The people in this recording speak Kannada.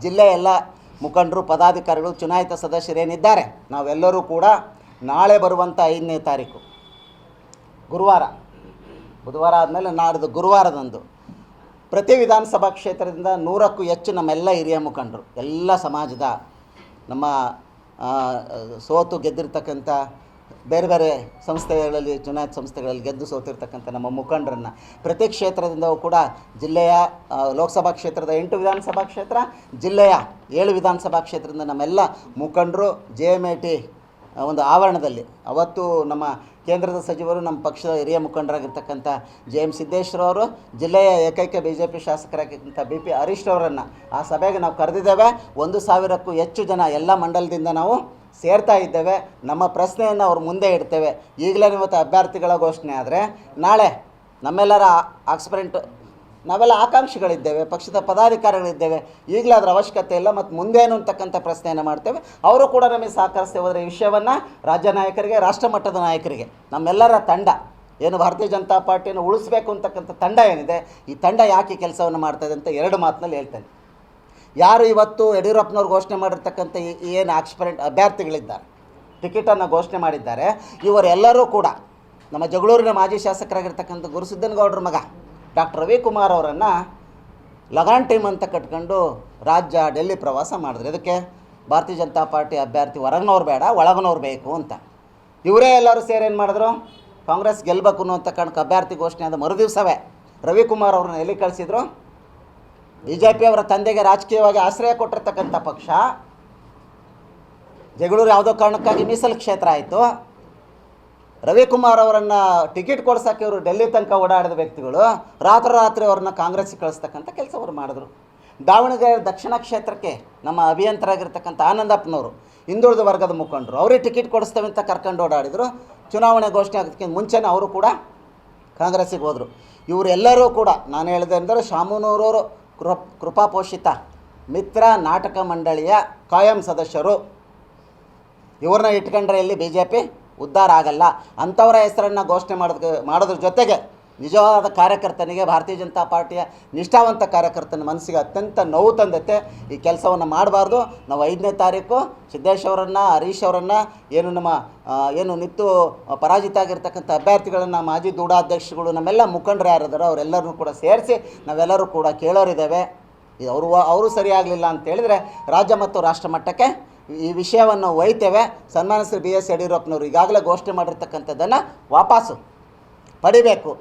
ಜಿಲ್ಲೆಯ ಎಲ್ಲ ಮುಖಂಡರು ಪದಾಧಿಕಾರಿಗಳು ಚುನಾಯಿತ ಸದಸ್ಯರೇನಿದ್ದಾರೆ ನಾವೆಲ್ಲರೂ ಕೂಡ ನಾಳೆ ಬರುವಂಥ 5ನೇ ತಾರೀಕು ಬುಧವಾರ ಆದಮೇಲೆ ನಾಡ್ದು ಗುರುವಾರದಂದು ಪ್ರತಿ ವಿಧಾನಸಭಾ ಕ್ಷೇತ್ರದಿಂದ 100ಕ್ಕೂ ಹೆಚ್ಚು ನಮ್ಮೆಲ್ಲ ಹಿರಿಯ ಮುಖಂಡರು ಎಲ್ಲ ಸಮಾಜದ ನಮ್ಮ ಸೋತು ಗೆದ್ದಿರ್ತಕ್ಕಂಥ ಬೇರೆ ಬೇರೆ ಸಂಸ್ಥೆಗಳಲ್ಲಿ ಚುನಾಯಿತ ಸಂಸ್ಥೆಗಳಲ್ಲಿ ಗೆದ್ದು ಸೋತಿರ್ತಕ್ಕಂಥ ನಮ್ಮ ಮುಖಂಡರನ್ನು ಪ್ರತಿ ಕ್ಷೇತ್ರದಿಂದವೂ ಕೂಡ ಜಿಲ್ಲೆಯ ಲೋಕಸಭಾ ಕ್ಷೇತ್ರದ 8 ವಿಧಾನಸಭಾ ಕ್ಷೇತ್ರ, ಜಿಲ್ಲೆಯ 7 ವಿಧಾನಸಭಾ ಕ್ಷೇತ್ರದಿಂದ ನಮ್ಮೆಲ್ಲ ಮುಖಂಡರು JMIT ಒಂದು ಆವರಣದಲ್ಲಿ ಅವತ್ತು ನಮ್ಮ ಕೇಂದ್ರದ ಸಚಿವರು ನಮ್ಮ ಪಕ್ಷದ ಹಿರಿಯ ಮುಖಂಡರಾಗಿರ್ತಕ್ಕಂಥ JM ಸಿದ್ದೇಶ್ವರವರು, ಜಿಲ್ಲೆಯ ಏಕೈಕ BJP ಶಾಸಕರಾಗಿರ್ತಕ್ಕಂಥ BP ಹರೀಶ್ ಅವರನ್ನು ಆ ಸಭೆಗೆ ನಾವು ಕರೆದಿದ್ದೇವೆ. 1000ಕ್ಕೂ ಹೆಚ್ಚು ಜನ ಎಲ್ಲ ಮಂಡಲದಿಂದ ನಾವು ಸೇರ್ತಾ ಇದ್ದೇವೆ. ನಮ್ಮ ಪ್ರಶ್ನೆಯನ್ನು ಅವ್ರ ಮುಂದೆ ಇಡ್ತೇವೆ. ಈಗಲೇ ಇವತ್ತು ಅಭ್ಯರ್ಥಿಗಳ ಘೋಷಣೆ ಆದರೆ ನಾಳೆ ನಮ್ಮೆಲ್ಲರ ಆಕ್ಸ್ಪರೆಂಟ್ ನಾವೆಲ್ಲ ಆಕಾಂಕ್ಷಿಗಳಿದ್ದೇವೆ, ಪಕ್ಷದ ಪದಾಧಿಕಾರಿಗಳಿದ್ದೇವೆ. ಈಗಲೇ ಅದರ ಅವಶ್ಯಕತೆ ಇಲ್ಲ. ಮತ್ತು ಮುಂದೇನು ಅಂತಕ್ಕಂಥ ಪ್ರಶ್ನೆಯನ್ನು ಮಾಡ್ತೇವೆ. ಅವರು ಕೂಡ ನಮಗೆ ಸಹಕರಿಸ್ತೇ ಹೋದರೆ ಈ ವಿಷಯವನ್ನು ರಾಜ್ಯ ನಾಯಕರಿಗೆ, ರಾಷ್ಟ್ರ ಮಟ್ಟದ ನಾಯಕರಿಗೆ, ನಮ್ಮೆಲ್ಲರ ತಂಡ ಏನು ಭಾರತೀಯ ಜನತಾ ಪಾರ್ಟಿಯನ್ನು ಉಳಿಸಬೇಕು ಅಂತಕ್ಕಂಥ ತಂಡ ಏನಿದೆ, ಈ ತಂಡ ಯಾಕೆ ಕೆಲಸವನ್ನು ಮಾಡ್ತಾಯಿದೆ ಅಂತ 2 ಮಾತಿನಲ್ಲಿ ಹೇಳ್ತೇನೆ. ಯಾರು ಇವತ್ತು ಯಡಿಯೂರಪ್ಪನವ್ರು ಘೋಷಣೆ ಮಾಡಿರ್ತಕ್ಕಂಥ ಏನು ಆಕ್ಸ್ಪರೆಂಟ್ ಅಭ್ಯರ್ಥಿಗಳಿದ್ದಾರೆ, ಟಿಕೆಟನ್ನು ಘೋಷಣೆ ಮಾಡಿದ್ದಾರೆ, ಇವರೆಲ್ಲರೂ ಕೂಡ ನಮ್ಮ ಜಗಳೂರಿನ ಮಾಜಿ ಶಾಸಕರಾಗಿರ್ತಕ್ಕಂಥ ಗುರುಸಿದ್ದನಗೌಡರ ಮಗ ಡಾಕ್ಟರ್ ರವಿಕುಮಾರ್ ಅವರನ್ನು ಲಗಾನ್ ಟೀಮ್ ಅಂತ ಕಟ್ಕೊಂಡು ರಾಜ್ಯ ಡೆಲ್ಲಿ ಪ್ರವಾಸ ಮಾಡಿದ್ರು. ಇದಕ್ಕೆ ಭಾರತೀಯ ಜನತಾ ಪಾರ್ಟಿ ಅಭ್ಯರ್ಥಿ ಹೊರಗಿನವ್ರು ಬೇಡ, ಒಳಗಿನವ್ರು ಬೇಕು ಅಂತ. ಇವರೇ ಎಲ್ಲರೂ ಸೇರಿ ಏನು ಮಾಡಿದ್ರು, ಕಾಂಗ್ರೆಸ್ ಗೆಲ್ಲಬೇಕು ಅನ್ನೋ ಕಾರಣಕ್ಕೆ ಅಭ್ಯರ್ಥಿ ಘೋಷಣೆ ಆದ ಮರುದಿವಸವೇ ರವಿಕುಮಾರ್ ಅವ್ರನ್ನ ಎಲ್ಲಿ ಕಳಿಸಿದ್ರು, BJP ಅವರ ತಂದೆಗೆ ರಾಜಕೀಯವಾಗಿ ಆಶ್ರಯ ಕೊಟ್ಟಿರ್ತಕ್ಕಂಥ ಪಕ್ಷ ಜಗಳೂರು ಯಾವುದೋ ಕಾರಣಕ್ಕಾಗಿ ಮೀಸಲು ಕ್ಷೇತ್ರ ಆಯಿತು. ರವಿಕುಮಾರ್ ಅವರನ್ನು ಟಿಕೆಟ್ ಕೊಡ್ಸೋಕ್ಕೆ ಇವರು ಡೆಲ್ಲಿ ತನಕ ಓಡಾಡಿದ ವ್ಯಕ್ತಿಗಳು ರಾತ್ರಿ ಅವ್ರನ್ನ ಕಾಂಗ್ರೆಸ್ಸಿಗೆ ಕಳಿಸ್ತಕ್ಕಂಥ ಕೆಲಸ ಅವರು ಮಾಡಿದ್ರು. ದಾವಣಗೆರೆ ದಕ್ಷಿಣ ಕ್ಷೇತ್ರಕ್ಕೆ ನಮ್ಮ ಅಭಿಯಂತರಾಗಿರ್ತಕ್ಕಂಥ ಆನಂದಪ್ಪನವರು ಹಿಂದುಳಿದ ವರ್ಗದ ಮುಖಂಡರು, ಅವರೇ ಟಿಕೆಟ್ ಕೊಡಿಸ್ತೇವೆ ಅಂತ ಕರ್ಕೊಂಡು ಓಡಾಡಿದರು. ಚುನಾವಣೆ ಘೋಷಣೆ ಆಗೋದಕ್ಕಿಂತ ಮುಂಚೆನೇ ಅವರು ಕೂಡ ಕಾಂಗ್ರೆಸ್ಸಿಗೆ ಹೋದರು. ಇವರೆಲ್ಲರೂ ಕೂಡ ನಾನು ಹೇಳಿದೆ ಅಂದರೆ ಶಾಮನೂರವರು ಕೃಪಾಪೋಷಿತ ಮಿತ್ರ ನಾಟಕ ಮಂಡಳಿಯ ಕಾಯಂ ಸದಸ್ಯರು. ಇವ್ರನ್ನ ಇಟ್ಕೊಂಡ್ರೆ ಇಲ್ಲಿ BJP ಉದ್ಧಾರ ಆಗಲ್ಲ. ಅಂಥವರ ಹೆಸರನ್ನು ಘೋಷಣೆ ಮಾಡೋದ್ರ ಜೊತೆಗೆ ನಿಜವಾದ ಕಾರ್ಯಕರ್ತನಿಗೆ, ಭಾರತೀಯ ಜನತಾ ಪಾರ್ಟಿಯ ನಿಷ್ಠಾವಂತ ಕಾರ್ಯಕರ್ತನ ಮನಸ್ಸಿಗೆ ಅತ್ಯಂತ ನೋವು ತಂದೈತೆ. ಈ ಕೆಲಸವನ್ನು ಮಾಡಬಾರ್ದು. ನಾವು 5ನೇ ತಾರೀಕು ಸಿದ್ದೇಶ್ ಅವರನ್ನು, ಹರೀಶ್ ಅವರನ್ನು, ಏನು ನಮ್ಮ ನಿತ್ತು ಪರಾಜಿತ ಆಗಿರ್ತಕ್ಕಂಥ ಅಭ್ಯರ್ಥಿಗಳನ್ನು, ಮಾಜಿ ದೂಢಾಧ್ಯಕ್ಷಗಳು, ನಮ್ಮೆಲ್ಲ ಮುಖಂಡರು ಯಾರಿದ್ದಾರೋ ಅವರೆಲ್ಲರನ್ನೂ ಕೂಡ ಸೇರಿಸಿ ನಾವೆಲ್ಲರೂ ಕೂಡ ಕೇಳೋರಿದ್ದೇವೆ. ಇದು ಅವರು ಸರಿಯಾಗಲಿಲ್ಲ ಅಂತೇಳಿದರೆ ರಾಜ್ಯ ಮತ್ತು ರಾಷ್ಟ್ರ ಮಟ್ಟಕ್ಕೆ ಈ ವಿಷಯವನ್ನು ಒಯ್ತೇವೆ. ಸನ್ಮಾನ್ಯ ಶ್ರೀ BS ಯಡಿಯೂರಪ್ಪನವರು ಈಗಾಗಲೇ ಘೋಷಣೆ ಮಾಡಿರ್ತಕ್ಕಂಥದ್ದನ್ನು ವಾಪಸ್ಸು ಪಡಿಬೇಕು.